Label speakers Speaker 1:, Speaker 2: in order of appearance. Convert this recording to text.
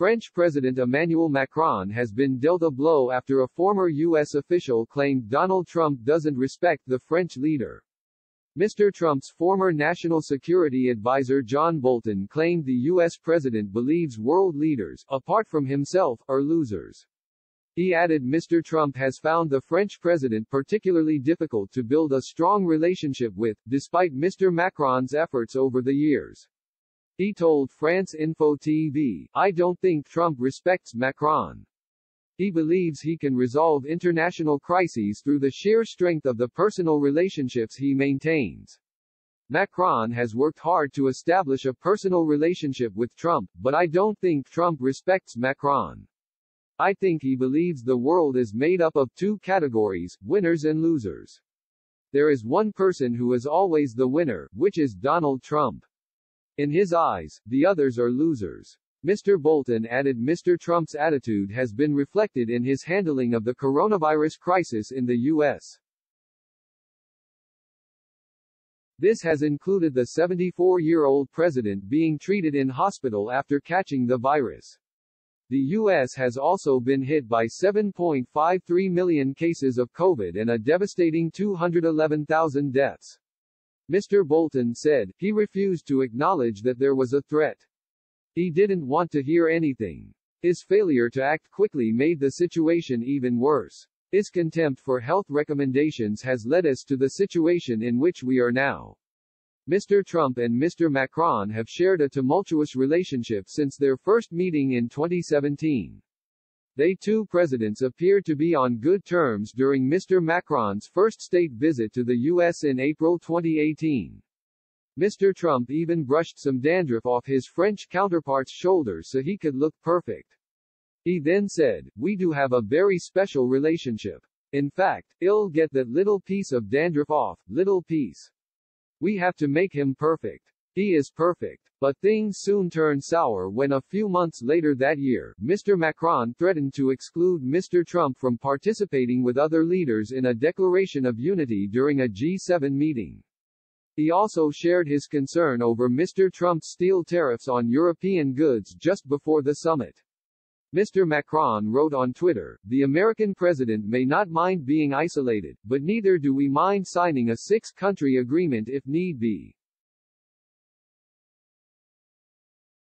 Speaker 1: French President Emmanuel Macron has been dealt a blow after a former U.S. official claimed Donald Trump doesn't respect the French leader. Mr. Trump's former national security advisor John Bolton claimed the U.S. president believes world leaders, apart from himself, are losers. He added Mr. Trump has found the French president particularly difficult to build a strong relationship with, despite Mr. Macron's efforts over the years. He told France Info TV, "I don't think Trump respects Macron. He believes he can resolve international crises through the sheer strength of the personal relationships he maintains. Macron has worked hard to establish a personal relationship with Trump, but I don't think Trump respects Macron. I think he believes the world is made up of two categories, winners and losers. There is one person who is always the winner, which is Donald Trump. In his eyes, the others are losers." Mr. Bolton added Mr. Trump's attitude has been reflected in his handling of the coronavirus crisis in the U.S. This has included the 74-year-old president being treated in hospital after catching the virus. The U.S. has also been hit by 7.53 million cases of COVID and a devastating 211,000 deaths. Mr. Bolton said, he refused to acknowledge that there was a threat. He didn't want to hear anything. His failure to act quickly made the situation even worse. His contempt for health recommendations has led us to the situation in which we are now. Mr. Trump and Mr. Macron have shared a tumultuous relationship since their first meeting in 2017. They two presidents appeared to be on good terms during Mr. Macron's first state visit to the U.S. in April 2018. Mr. Trump even brushed some dandruff off his French counterpart's shoulders so he could look perfect. He then said, "We do have a very special relationship. In fact, he'll get that little piece of dandruff off, little piece. We have to make him perfect. He is perfect." But things soon turned sour when a few months later that year, Mr. Macron threatened to exclude Mr. Trump from participating with other leaders in a declaration of unity during a G7 meeting. He also shared his concern over Mr. Trump's steel tariffs on European goods just before the summit. Mr. Macron wrote on Twitter, "The American president may not mind being isolated, but neither do we mind signing a six-country agreement if need be."